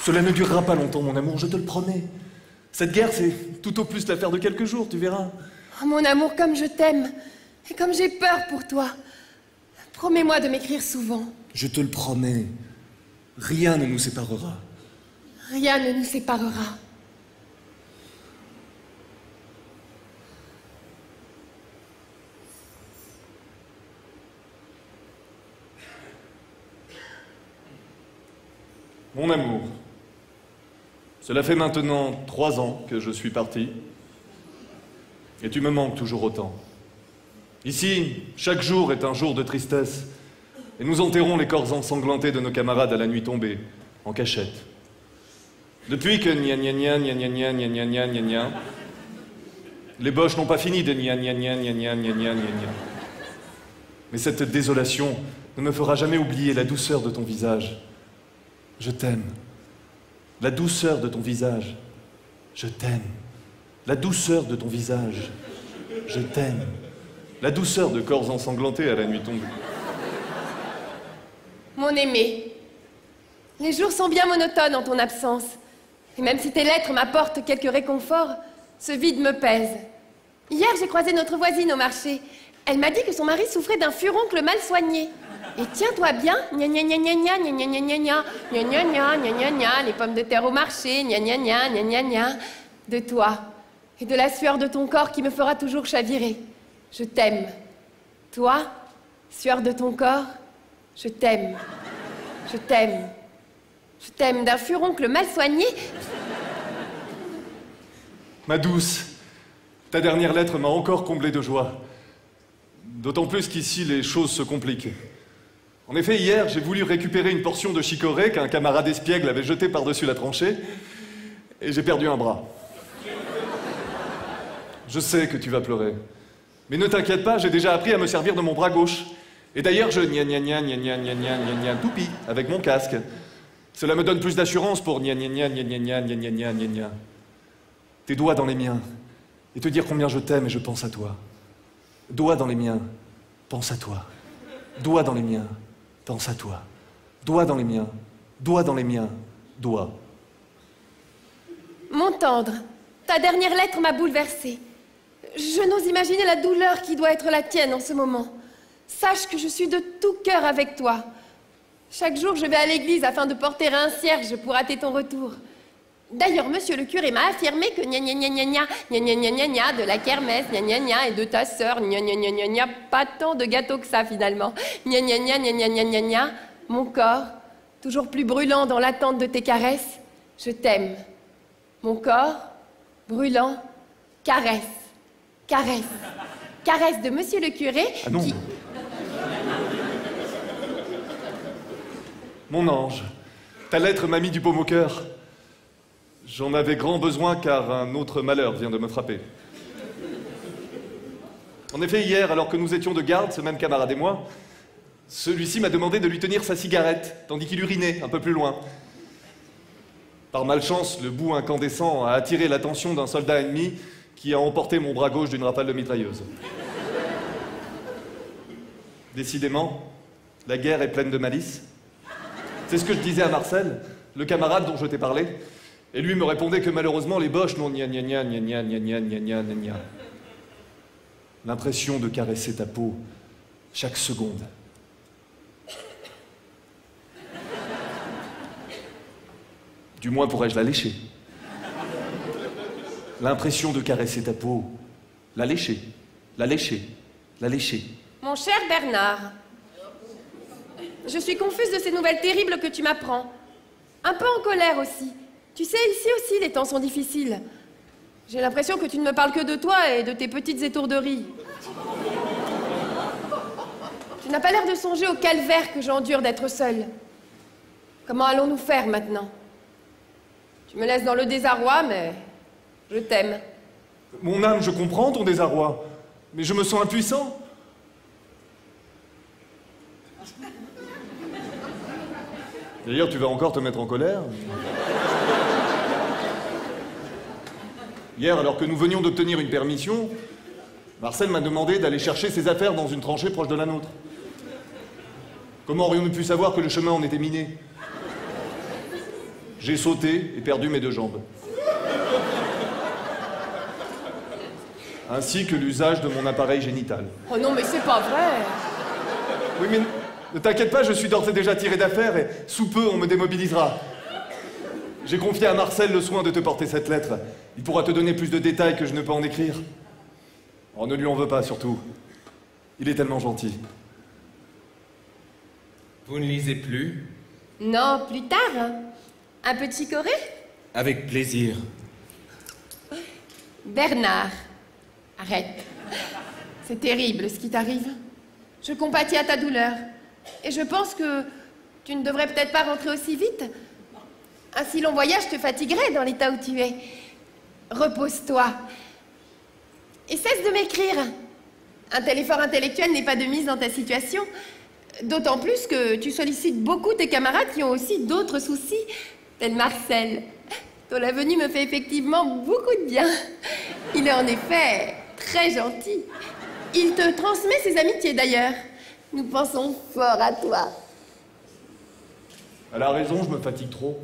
Cela ne durera pas longtemps, mon amour, je te le promets. Cette guerre, c'est tout au plus l'affaire de quelques jours, tu verras. Oh, mon amour, comme je t'aime, et comme j'ai peur pour toi. Promets-moi de m'écrire souvent. Je te le promets. Rien ne nous séparera. Rien ne nous séparera. Mon amour, cela fait maintenant 3 ans que je suis parti, et tu me manques toujours autant. Ici, chaque jour est un jour de tristesse, et nous enterrons les corps ensanglantés de nos camarades à la nuit tombée, en cachette. Depuis que gna gna gna gna gna gna gna gna gna gna gna, les Boches n'ont pas fini de gna gna gna gna gna gna gna gna. Mais cette désolation ne me fera jamais oublier la douceur de ton visage. Je t'aime. La douceur de ton visage. Je t'aime. La douceur de ton visage. Je t'aime. La douceur de corps ensanglantés à la nuit tombée. Mon aimé, les jours sont bien monotones en ton absence. Et même si tes lettres m'apportent quelques réconforts, ce vide me pèse. Hier, j'ai croisé notre voisine au marché. Elle m'a dit que son mari souffrait d'un furoncle mal soigné. Et tiens-toi bien, gna gna gna gna gna gna gna gna gna gna gna gna gna gna gna, les pommes de terre au marché, gna gna gna gna gna gna, de toi et de la sueur de ton corps qui me fera toujours chavirer. Je t'aime. Toi, sueur de ton corps, je t'aime. Je t'aime. Je t'aime d'un furoncle mal soigné. Ma douce, ta dernière lettre m'a encore comblé de joie. D'autant plus qu'ici, les choses se compliquent. En effet, hier, j'ai voulu récupérer une portion de chicorée qu'un camarade espiègle avait jetée par-dessus la tranchée, et j'ai perdu un bras. Je sais que tu vas pleurer. Mais ne t'inquiète pas, j'ai déjà appris à me servir de mon bras gauche. Et d'ailleurs, je gna gna gna gna gna gna gna gna gna toupie avec mon casque. Cela me donne plus d'assurance pour gna gna gna gna gna gna gna gna gna gna gna. Tes doigts dans les miens, et te dire combien je t'aime et je pense à toi. Doigts dans les miens, pense à toi. Doigts dans les miens, pense à toi. Doigts dans les miens, doigts dans les miens, doigts. Mon tendre, ta dernière lettre m'a bouleversée. Je n'ose imaginer la douleur qui doit être la tienne en ce moment. Sache que je suis de tout cœur avec toi. Chaque jour, je vais à l'église afin de porter un cierge pour hâter ton retour. D'ailleurs, monsieur le curé m'a affirmé que gna gna gna gna gna gna gna gna gna gna de la kermesse, gna gna gna, et de ta sœur, gna gna gna gna gna, pas tant de gâteaux que ça finalement. Gna gna gna gna gna gna gna gna, mon corps, toujours plus brûlant dans l'attente de tes caresses, je t'aime. Mon corps, brûlant, caresse, caresse, caresse de monsieur le curé Ah non. qui... Mon ange, ta lettre m'a mis du baume au cœur. J'en avais grand besoin car un autre malheur vient de me frapper. En effet, hier, alors que nous étions de garde, ce même camarade et moi, celui-ci m'a demandé de lui tenir sa cigarette, tandis qu'il urinait un peu plus loin. Par malchance, le bout incandescent a attiré l'attention d'un soldat ennemi qui a emporté mon bras gauche d'une rafale de mitrailleuse. Décidément, la guerre est pleine de malice. C'est ce que je disais à Marcel, le camarade dont je t'ai parlé. Et lui me répondait que malheureusement les Boches n'ont gna gna gna gna gna gna gna gna gna gna gna. L'impression de caresser ta peau chaque seconde. Du moins pourrais-je la lécher. L'impression de caresser ta peau, la lécher, la lécher, la lécher. Mon cher Bernard, je suis confuse de ces nouvelles terribles que tu m'apprends. Un peu en colère aussi. Tu sais, ici aussi, les temps sont difficiles. J'ai l'impression que tu ne me parles que de toi et de tes petites étourderies. Tu n'as pas l'air de songer au calvaire que j'endure d'être seule. Comment allons-nous faire maintenant? Tu me laisses dans le désarroi, mais je t'aime. Mon âme, je comprends ton désarroi, mais je me sens impuissant. D'ailleurs, tu vas encore te mettre en colère. Hier, alors que nous venions d'obtenir une permission, Marcel m'a demandé d'aller chercher ses affaires dans une tranchée proche de la nôtre. Comment aurions-nous pu savoir que le chemin en était miné? j'ai sauté et perdu mes 2 jambes. Ainsi que l'usage de mon appareil génital. Oh non, mais c'est pas vrai. Oui, mais ne t'inquiète pas, je suis d'ores et déjà tiré d'affaire et sous peu, on me démobilisera. J'ai confié à Marcel le soin de te porter cette lettre. Il pourra te donner plus de détails que je ne peux en écrire. Oh, ne lui en veux pas, surtout. Il est tellement gentil. Vous ne lisez plus? Non, plus tard. Un peu de chicorée? Avec plaisir. Bernard, arrête. C'est terrible ce qui t'arrive. Je compatis à ta douleur. Et je pense que tu ne devrais peut-être pas rentrer aussi vite. Un si long voyage te fatiguerait dans l'état où tu es. Repose-toi. Et cesse de m'écrire. Un tel effort intellectuel n'est pas de mise dans ta situation. D'autant plus que tu sollicites beaucoup tes camarades qui ont aussi d'autres soucis, tel Marcel. Ton avenue me fait effectivement beaucoup de bien. Il est en effet très gentil. Il te transmet ses amitiés d'ailleurs. Nous pensons fort à toi. Elle a raison, je me fatigue trop.